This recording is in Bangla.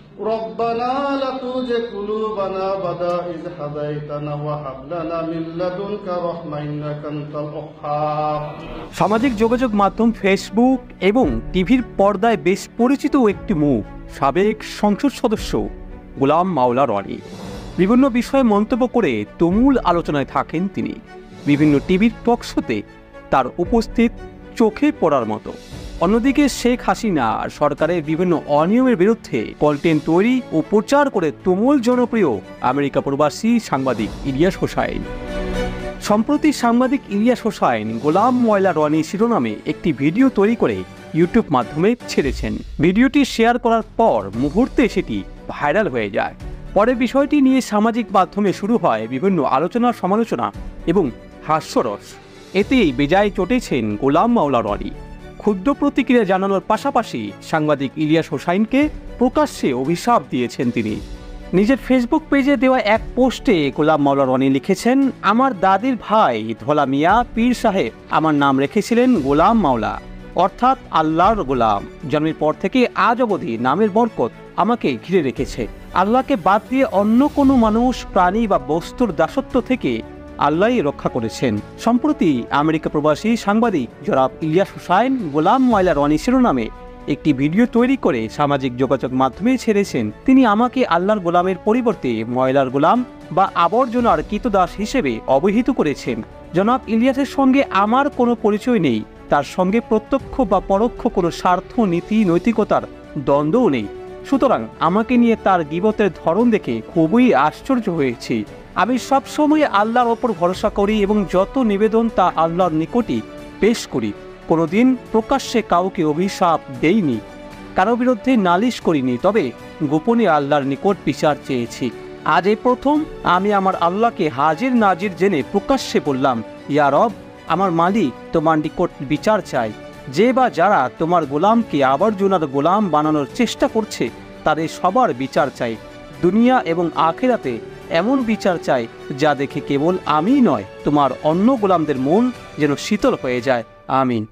ربنا لا تزغ قلوبنا بعد إذ هديتنا وهب لنا من لدنك رحمة إنك أنت الوهاب। সামাজিক যোগাযোগ মাধ্যম ফেসবুক এবং টিভির পর্দায় বেশ পরিচিত একটি মুখ সাবেক সংসদ সদস্য গোলাম মাওলা রনি। বিভিন্ন বিষয়ে মন্তব্য করে তুমুল আলোচনায় থাকেন তিনি। বিভিন্ন টিভির টক শোতে তার উপস্থিত চোখে পড়ার মতো। অন্যদিকে শেখ হাসিনা সরকারের বিভিন্ন অনিয়মের বিরুদ্ধে কন্টেন্ট তৈরি ও প্রচার করে তুমুল জনপ্রিয় আমেরিকা প্রবাসী সাংবাদিক ইলিয়াস হোসাইন। সম্প্রতি সাংবাদিক ইলিয়াস হোসাইন গোলাম মাওলা রনি শিরোনামে একটি ভিডিও তৈরি করে ইউটিউব মাধ্যমে ছেড়েছেন। ভিডিওটি শেয়ার করার পর মুহূর্তে সেটি ভাইরাল হয়ে যায়। পরে বিষয়টি নিয়ে সামাজিক মাধ্যমে শুরু হয় বিভিন্ন আলোচনা সমালোচনা এবং হাস্যরস। এতেই বেজায় চটেছেন গোলাম মাওলা রনি। ক্ষুদ্র প্রতিক্রিয়া জানানোর পাশাপাশি সাংবাদিক ইলিয়াস হোসাইনকে প্রকাশ্যে অভিশাপ দিয়েছেন তিনি। নিজের ফেসবুক পেজে দেওয়া এক পোস্টে গোলাম মাওলা রনি লিখেছেন, আমার দাদির ভাই ধলা মিয়া পীর সাহেব আমার নাম রেখেছিলেন গোলাম মাওলা, অর্থাৎ আল্লাহর গোলাম। জন্মের পর থেকে আজ অবধি নামের বরকত আমাকে ঘিরে রেখেছে। আল্লাহকে বাদ দিয়ে অন্য কোনো মানুষ, প্রাণী বা বস্তুর দাসত্ব থেকে আল্লাহই রক্ষা করেছেন। সম্প্রতি আমেরিকা প্রবাসী সাংবাদিক জনাব ইলিয়াস হোসাইন গোলাম মাওলা রনি শিরোনামে একটি ভিডিও তৈরি করে সামাজিক যোগাযোগ মাধ্যমে ছেড়েছেন। তিনি আমাকে আল্লাহর গোলামের পরিবর্তে ময়লার গোলাম বা আবর্জনার কৃতদাস হিসেবে অবহিত করেছেন। জনাব ইলিয়াসের সঙ্গে আমার কোনো পরিচয় নেই, তার সঙ্গে প্রত্যক্ষ বা পরোক্ষ কোনো স্বার্থ, নীতি, নৈতিকতার দ্বন্দ্বও নেই। সুতরাং আমাকে নিয়ে তার গীবতের ধরন দেখে খুবই আশ্চর্য হয়েছি। আমি সবসময় আল্লাহর ওপর ভরসা করি এবং যত নিবেদন তা আল্লাহর নিকটই পেশ করি। কোনোদিন প্রকাশ্যে কাউকে অভিশাপ দেইনি, কারো বিরুদ্ধে নালিশ করিনি, তবে গোপনে আল্লাহর নিকট বিচার চেয়েছি। আজ এই প্রথম আমি আমার আল্লাহকে হাজির নাজির জেনে প্রকাশ্যে বললাম, ইয়া রব, আমার মালিক, তোমার নিকট বিচার চাই। যে বা যারা তোমার গোলামকে আবর্জনার গোলাম বানানোর চেষ্টা করছে তাদের সবার বিচার চাই। দুনিয়া এবং আখিরাতে এমন বিচার চাই যা দেখে কেবল আমিই নয়, তোমার অন্য গোলামদের মন যেন শীতল হয়ে যায়। আমিন।